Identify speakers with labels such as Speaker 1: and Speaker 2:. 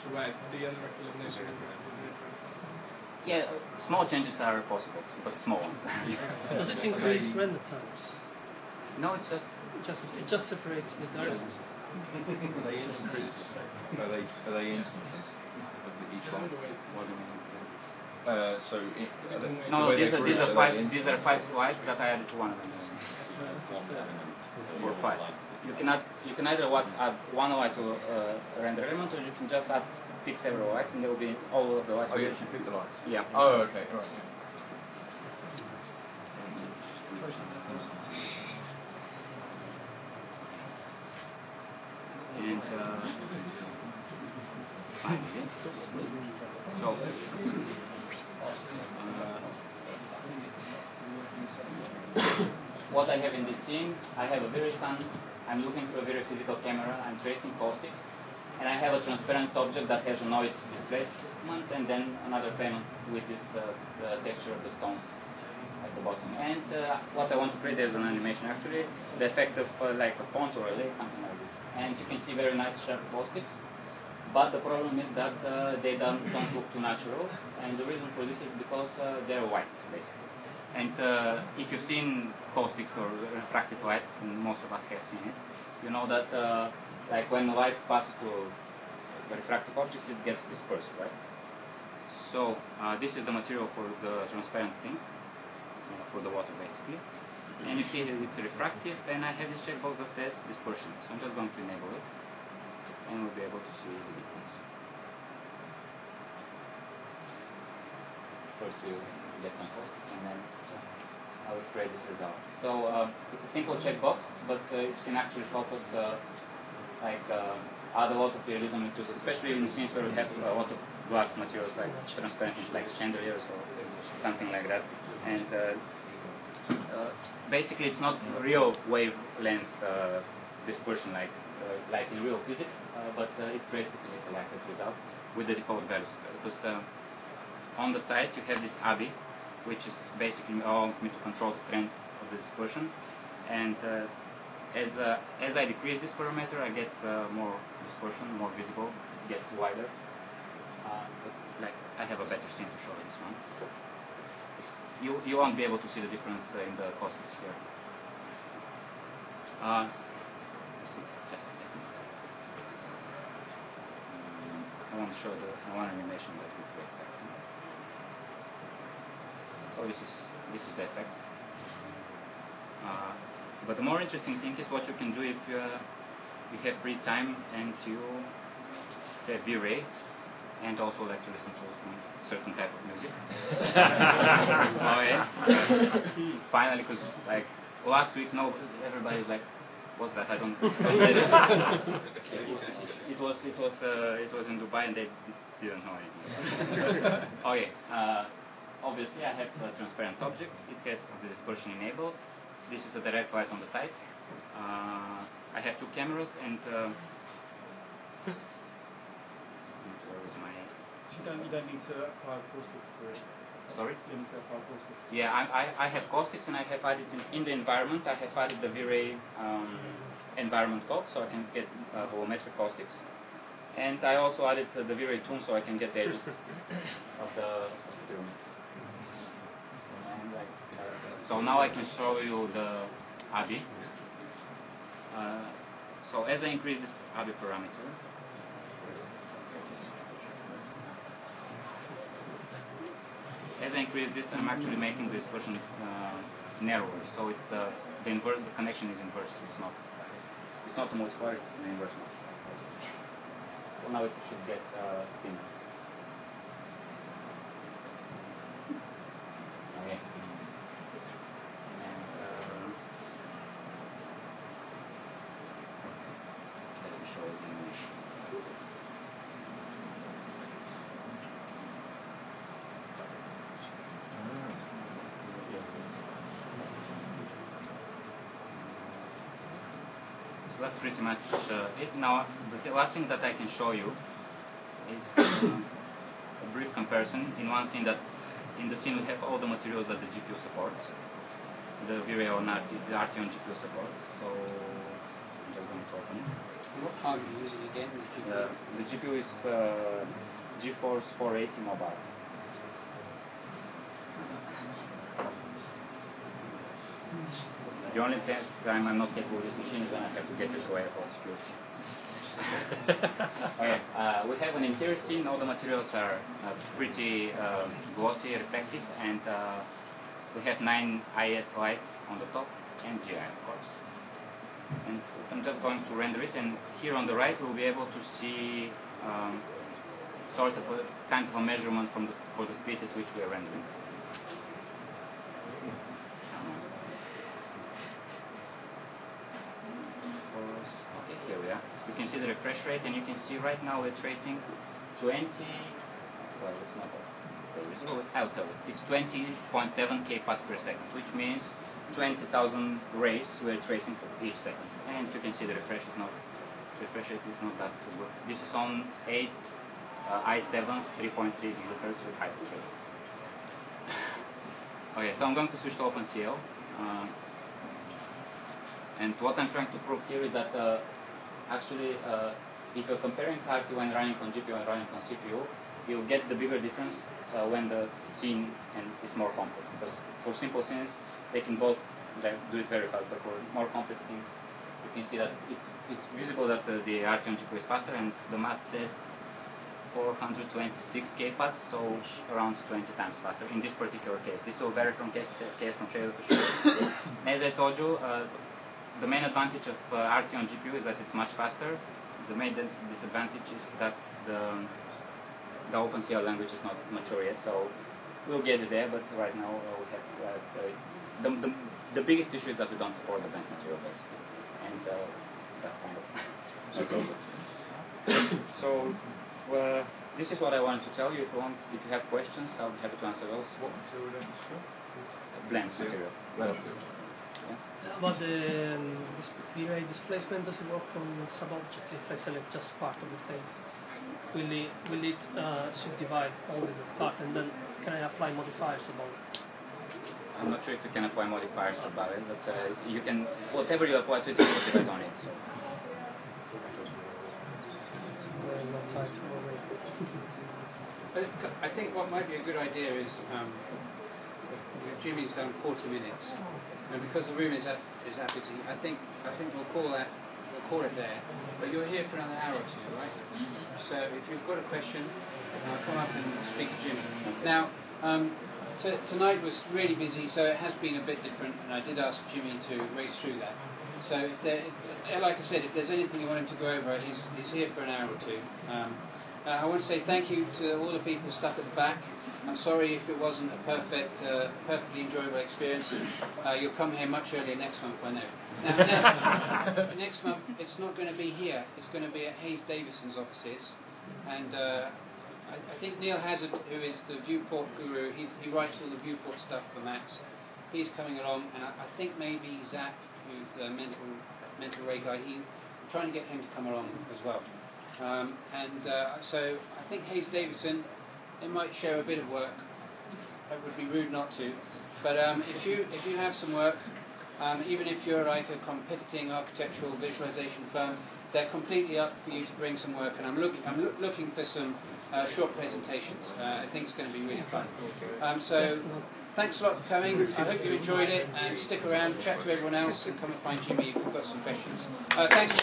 Speaker 1: to write the other recognition.
Speaker 2: Yeah, small changes are possible, but small ones.
Speaker 3: Does it increase render times?
Speaker 2: No, it's just
Speaker 3: It just separates the diagrams.
Speaker 4: Are they instances? Are they instances of each one?
Speaker 2: What do you mean?
Speaker 4: No,
Speaker 2: these are five slides that I added to one of them. For five. You can either add one light to a render element, or you can just pick several lights, and there will be all of the lights.
Speaker 4: Oh, you actually pick the lights?
Speaker 2: Yeah.
Speaker 4: Oh, okay, right.
Speaker 2: And finally, so what I have in this scene, I have a Vray sun. I'm looking through a very physical camera. I'm tracing caustics, and I have a transparent object that has a noise displacement, and then another plane with this the texture of the stones at the bottom. And what I want to create, there's an animation actually, the effect of like a pond or a lake, something like this. And you can see very nice sharp caustics, but the problem is that they don't look too natural, and the reason for this is because they're white, basically. And if you've seen caustics or refracted light, and most of us have seen it, you know that like when light passes to a refractive object, it gets dispersed, right? So this is the material for the transparent thing, for the water basically. And you see that it's refractive, and I have this checkbox that says dispersion. So I'm just going to enable it, and we'll be able to see the difference. First we'll get some caustics, and then I will create this result. So it's a simple checkbox, but it can actually help us add a lot of realism into this, especially in scenes where we have a lot of glass materials like transparent things like chandeliers or something like that. And basically it's not real wavelength dispersion like in real physics, but it creates the physical light as result with the default values. Because on the side you have this ABI, which is basically allowing me to control the strength of the dispersion, and as I decrease this parameter, I get more dispersion, more visible, it gets wider. But I have a better scene to show this one. You won't be able to see the difference in the caustics here. Just a second. I want to show the one animation that we created. So this is the effect. But the more interesting thing is what you can do if you have free time and you have Vray and also like to listen to some certain type of music. Oh yeah. Finally, because like last week, everybody's like, what's that? I don't get it. It was in Dubai and they didn't know anything. Okay. Obviously, I have a transparent object. It has the dispersion enabled. This is a direct light on the side. I have two cameras and
Speaker 5: You don't need to apply caustics to it.
Speaker 2: Sorry?
Speaker 5: You don't need to apply caustics.
Speaker 2: Yeah, I have caustics and I have added in the environment. I have added the Vray environment cog, so I can get volumetric caustics. And I also added the Vray tune, so I can get the edges of the pyramid. So now I can show you the ABI. So as I increase this ABI parameter, I'm actually making the dispersion narrower. So it's the connection is inverse. It's not a multiplier. It's an inverse multiplier. So now it should get thinner. Okay. Let me show you the animation. So that's pretty much it. Now, the last thing that I can show you is a brief comparison. In one scene in the scene we have all the materials that the GPU supports. The Vray on the RT on GPU supports. So I'm just going to open it.
Speaker 6: What card are you using again?
Speaker 2: The GPU is GeForce 480 mobile. The only time I'm not capable with this machine is when I have to get it to airport security. Okay, we have an interior scene. All the materials are pretty glossy, reflective, and we have 9 IS lights on the top and GI, of course. And I'm just going to render it, and here on the right we'll be able to see sort of a kind of a measurement for the speed at which we are rendering. Okay, here we are. You can see the refresh rate, and you can see right now we're tracing 20. Well, it's not very visible. I'll tell you. It's 20.7 kpats per second, which means 20,000 rays we're tracing for each second. And you can see the refresh rate is not that good. This is on 8 i7s, 3.3 GHz with hyperthread. Okay, so I'm going to switch to OpenCL. And what I'm trying to prove here is that actually, if you're comparing clarity when running on GPU and running on CPU, you'll get the bigger difference when the scene is more complex. Because for simple scenes, they can both do it very fast, but for more complex things, you can see that it's visible that the RT on GPU is faster, and the math says 426 kpats, so around 20 times faster in this particular case. This will vary from case to case, from shader to shader. As I told you, the main advantage of RT on GPU is that it's much faster. The main disadvantage is that the OpenCL language is not mature yet, so we'll get it there, but right now we have the biggest issue is that we don't support the blank material basically, and that's kind of not so good. So this is what I wanted to tell you. If you have questions, I'll be happy to answer those.
Speaker 4: What material do you
Speaker 2: Blank material.
Speaker 3: About the Vray displacement, does it work from sub-objects if I select just part of the face? Will it subdivide only the part, and then can I apply modifiers above it?
Speaker 2: I'm not sure if you can apply modifiers above it, but you can, whatever you apply to it, you subdivide on it. So.
Speaker 3: We're not tied to Vray.
Speaker 6: I think what might be a good idea is Jimmy's done 40 minutes, and because the room is that busy, I think we'll call it there. But you're here for another hour or two, right? Mm-hmm. So if you've got a question, come up and speak to Jimmy. Now, tonight was really busy, so it has been a bit different, and I did ask Jimmy to race through that. So like I said, if there's anything you want him to go over, he's here for an hour or two. I want to say thank you to all the people stuck at the back. I'm sorry if it wasn't a perfectly enjoyable experience. You'll come here much earlier next month, I know. Now, next month, it's not going to be here. It's going to be at Hayes Davison's offices. And I think Neil Hazard, who is the viewport guru, he writes all the viewport stuff for Max. He's coming along, and I think maybe Zap, who's the mental ray guy, I'm trying to get him to come along as well. So I think Hayes Davison, they might share a bit of work. It would be rude not to. But if you have some work, even if you're like a competing architectural visualization firm, they're completely up for you to bring some work. And I'm looking for some short presentations. I think it's going to be really fun. So thanks a lot for coming. I hope you enjoyed it, and stick around, chat to everyone else, and come and find Jimmy if you've got some questions. Thanks.